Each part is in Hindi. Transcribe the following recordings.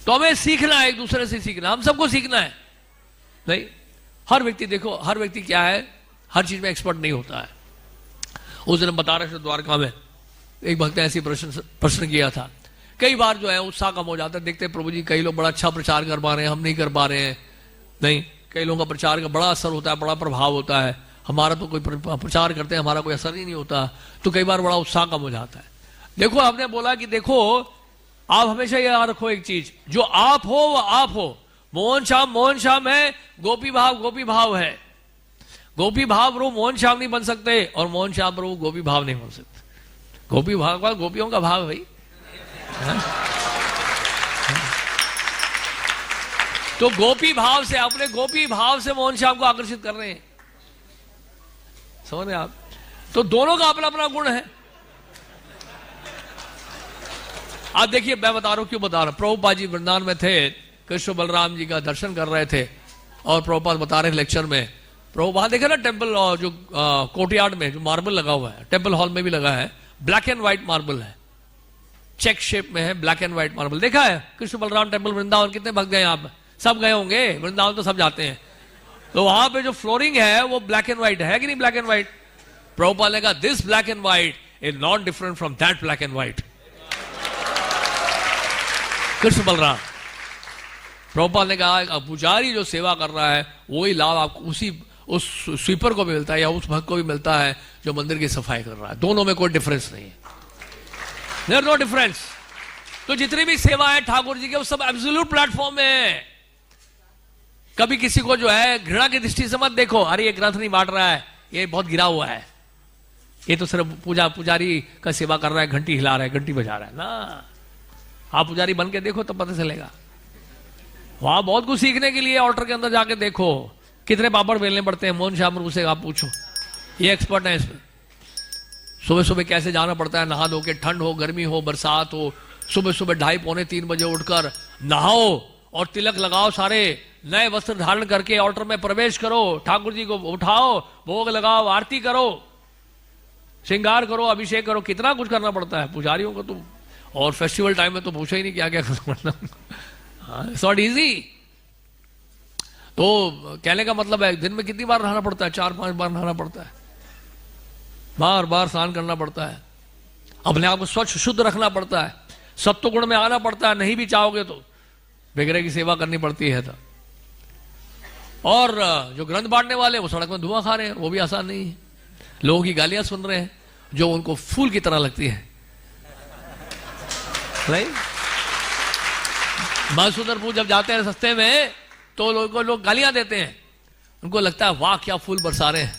तो हमें सीखना है, एक दूसरे से सीखना, हम सबको सीखना है। नहीं, हर व्यक्ति देखो, हर व्यक्ति क्या है, हर चीज में एक्सपर्ट नहीं होता है। उस दिन हम बता रहे थे द्वारका में एक भक्त ने ऐसी प्रश्न किया था। कई बार जो है उत्साह कम हो जाता है, देखते हैं प्रभु जी कई लोग बड़ा अच्छा प्रचार कर पा रहे हैं, हम नहीं कर पा रहे हैं। नहीं, कई लोगों का प्रचार का बड़ा असर होता है, बड़ा प्रभाव होता है, हमारा तो कोई प्रचार करते हैं हमारा कोई असर ही नहीं होता, तो कई बार बड़ा उत्साह कम हो जाता है। देखो हमने बोला कि देखो आप हमेशा याद रखो एक चीज, जो आप हो वो आप हो। मोहन श्याम है, गोपी भाव है। गोपी भाव प्रभु मोहन श्याम नहीं बन सकते, और मोहन श्याम प्रभु गोपी भाव नहीं बन सकते। गोपी भाव का गोपियों का भाव है भाई। तो गोपी भाव से, अपने गोपी भाव से मोहन श्याम को आकर्षित कर रहे हैं, समझ रहे आप? तो दोनों का अपना अपना गुण है। आप देखिए, मैं बता रहा हूं, क्यों बता रहा हूं। प्रभुपाद जी वृंदावन में थे, कृष्ण बलराम जी का दर्शन कर रहे थे, और प्रभुपाद बता रहे लेक्चर में, प्रभुपाद देखे ना टेम्पल जो कोर्टयार्ड में जो मार्बल लगा हुआ है, टेम्पल हॉल में भी लगा है, ब्लैक एंड व्हाइट मार्बल है, चेक शेप में है, ब्लैक एंड व्हाइट मार्बल। देखा है कृष्ण बलराम टेम्पल वृंदावन? कितने भक्त गए आप? सब गए होंगे, वृंदावन तो सब जाते हैं। तो वहां पे जो फ्लोरिंग है वो ब्लैक एंड व्हाइट है कि नहीं? Black and white. प्रभुपाद ने कहा this black and white is not different from that black and white. Krishna Balram, Prabhupada ने कहा पुजारी जो सेवा कर रहा है वही लाभ आपको उस स्वीपर को भी मिलता है, या उस भक्त को भी मिलता है जो मंदिर की सफाई कर रहा है। दोनों में कोई डिफरेंस नहीं है, देयर नो डिफरेंस। तो जितनी भी सेवा है ठाकुर जी के, वो सब एब्सोल्यूट प्लेटफॉर्म में है। कभी किसी को जो है घृणा की दृष्टि से मत देखो, अरे ये ग्रंथ नहीं बांट रहा है, ये बहुत गिरा हुआ है, ये तो सिर्फ पुजारी का सेवा कर रहा है, घंटी हिला रहा है, घंटी बजा रहा है ना। आप पुजारी बन के देखो तब पता चलेगा। वहां बहुत कुछ सीखने के लिए, ऑल्टर के अंदर जाके देखो कितने पापड़ बेलने पड़ते हैं। मोहन श्याम प्रभु से आप पूछो, ये एक्सपर्ट है इसमें। सुबह सुबह कैसे जाना पड़ता है, नहा धो के, ठंड हो, गर्मी हो, बरसात हो, सुबह सुबह 2:30 पौने 3 बजे उठकर नहाओ और तिलक लगाओ, सारे नए वस्त्र धारण करके ऑल्टर में प्रवेश करो, ठाकुर जी को उठाओ, भोग लगाओ, आरती करो, श्रृंगार करो, अभिषेक करो, कितना कुछ करना पड़ता है पुजारियों को तो। और फेस्टिवल टाइम में तो पूछो ही नहीं क्या क्या करना पड़ता। It's not easy. तो कहने का मतलब है दिन में कितनी बार नहाना पड़ता है? 4-5 बार नहाना पड़ता है, बार बार स्नान करना पड़ता है, अपने आप को स्वच्छ शुद्ध रखना पड़ता है, सत्व गुण में आना पड़ता है, नहीं भी चाहोगे तो विग्रह की सेवा करनी पड़ती है। तो और जो ग्रंथ बांटने वाले वो सड़क में धुआं खा रहे हैं, वो भी आसान नहीं है। लोगों की गालियां सुन रहे हैं जो उनको फूल की तरह लगती है। मधुसूदनपुर जब जाते हैं सस्ते में तो लोग गालियां देते हैं, उनको लगता है वाह क्या फूल बरसा रहे हैं।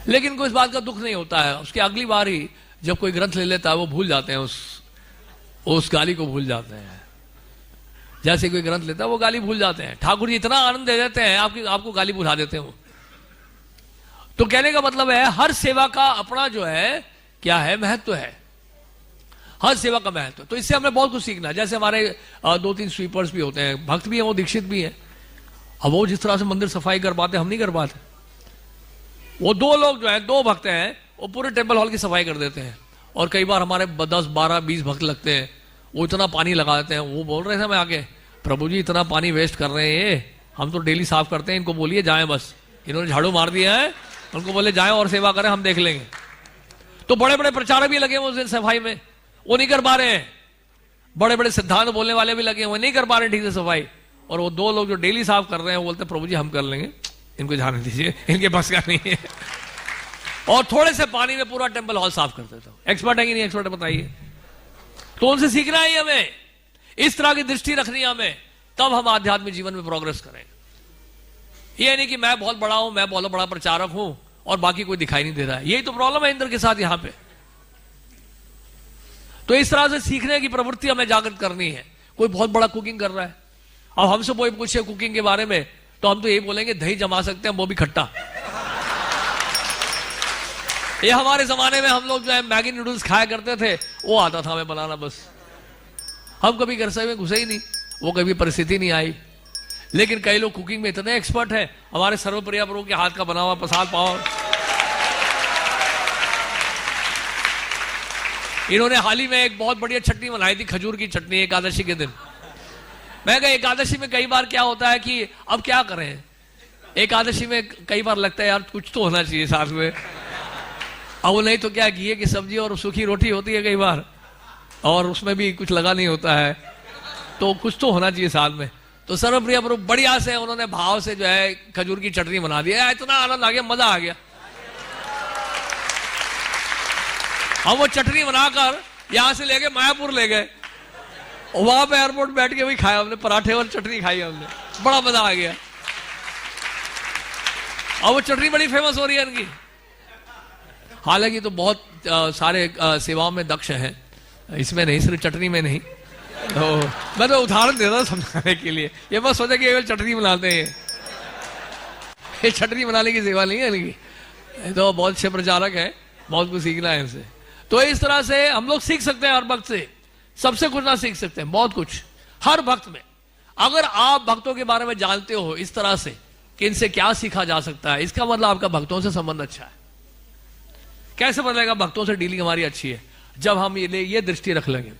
लेकिन इनको इस बात का दुख नहीं होता है, उसकी अगली बार ही जब कोई ग्रंथ ले लेता है वो भूल जाते हैं, उस गाली को भूल जाते हैं। जैसे कोई ग्रंथ लेता है वो गाली भूल जाते हैं। ठाकुर जी इतना आनंद दे देते हैं, आपको गाली भुला देते हैं वो। तो कहने का मतलब है हर सेवा का अपना जो है क्या है, महत्व है, हर सेवा का महत्व। तो इससे हमें बहुत कुछ सीखना है। जैसे हमारे 2-3 स्वीपर्स भी होते हैं, भक्त भी हैं, वो दीक्षित भी हैं। अब वो जिस तरह से मंदिर सफाई कर पाते हम नहीं कर पाते। वो 2 लोग जो है, 2 भक्त हैं, वो पूरे टेम्पल हॉल की सफाई कर देते हैं। और कई बार हमारे 10, 12, 20 भक्त लगते हैं, वो इतना पानी लगा देते हैं। वो बोल रहे थे हमें आके, प्रभु जी इतना पानी वेस्ट कर रहे हैं, हम तो डेली साफ करते हैं, इनको बोलिए जाएं, बस इन्होंने झाड़ू मार दिया है, उनको बोले जाएं और सेवा करें, हम देख लेंगे। तो बड़े बड़े प्रचारक भी लगे उस दिन सफाई में, वो नहीं कर पा रहे हैं। बड़े बड़े सिद्धांत बोलने वाले भी लगे, वो नहीं कर पा रहे ठीक से सफाई। और वो 2 लोग जो डेली साफ कर रहे हैं वो बोलते प्रभु जी हम कर लेंगे, इनको जाने दीजिए, इनके पास का नहीं है। और थोड़े से पानी में पूरा टेम्पल हॉल साफ कर देता हूं। एक्सपर्ट है कि नहीं एक्सपर्ट है बताइए? तो उनसे सीखना है हमें, इस तरह की दृष्टि रखनी है हमें, तब हम आध्यात्मिक जीवन में प्रोग्रेस करेंगे। ये नहीं कि मैं बहुत बड़ा हूं, मैं बहुत बड़ा प्रचारक हूं और बाकी कोई दिखाई नहीं दे रहा है। यही तो प्रॉब्लम है इंद्र के साथ यहां पे। तो इस तरह से सीखने की प्रवृत्ति हमें जागृत करनी है। कोई बहुत बड़ा कुकिंग कर रहा है, अब हमसे कोई पूछे कुकिंग के बारे में तो हम तो यही बोलेंगे दही जमा सकते हैं, वो भी खट्टा। ये हमारे जमाने में हम लोग जो है मैगी नूडल्स खाया करते थे, वो आता था हमें बनाना, बस हम कभी घर से घुसे ही नहीं, वो कभी परिस्थिति नहीं आई। लेकिन कई लोग कुकिंग में इतने एक्सपर्ट हैं, हमारे सर्वप्रिया प्रभु के हाथ का बना हुआ पसाल पाव इन्होंने हाल ही में एक बहुत बढ़िया चटनी बनाई थी, खजूर की चटनी, एकादशी के दिन। मैं कहा एकादशी में कई बार क्या होता है कि अब क्या करें, एकादशी में कई बार लगता है यार कुछ तो होना चाहिए साथ में। अब वो नहीं तो क्या, घी की सब्जी और सूखी रोटी होती है कई बार, और उसमें भी कुछ लगा नहीं होता है, तो कुछ तो होना चाहिए साथ में। तो सर्वप्रिय प्रभु बढ़िया से उन्होंने भाव से जो है खजूर की चटनी बना दिया, इतना आनंद आ गया, मजा आ गया। हम वो चटनी बनाकर यहां से लेके मायापुर ले गए, वहां पे एयरपोर्ट बैठ के भी खाया हमने, पराठे और चटनी खाई हमने, बड़ा मजा आ गया। और वो चटनी बड़ी फेमस हो रही है इनकी। हालांकि तो बहुत सारे सेवाओं में दक्ष हैं, इसमें नहीं, सिर्फ चटनी में नहीं। तो मैं तो उदाहरण देता समझाने के लिए, ये बस सोचा कि केवल चटनी बनाते हैं, ये चटनी बनाने की सेवा नहीं है इनकी। तो बहुत अच्छे प्रचारक है, बहुत कुछ सीखना है इनसे। तो इस तरह से हम लोग सीख सकते हैं, हर भक्त से सबसे कुछ ना सीख सकते हैं, बहुत कुछ हर भक्त में। अगर आप भक्तों के बारे में जानते हो इस तरह से कि इनसे क्या सीखा जा सकता है, इसका मतलब आपका भक्तों से संबंध अच्छा है। कैसे बदलेगा भक्तों से डीलिंग हमारी अच्छी है? जब हम ये दृष्टि रख लेंगे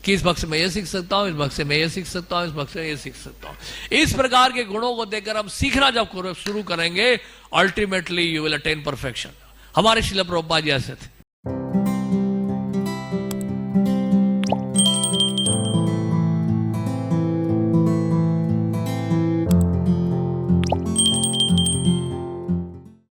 कि इस भक्त से मैं ये सीख सकता हूं, इस भक्त से मैं ये सीख सकता हूं, इस भक्त से ये सीख सकता हूं। इस प्रकार के गुणों को देखकर हम सीखना जब शुरू करेंगे, ultimately you will attain perfection. हमारे श्रील प्रभुपाद जी ऐसे थे।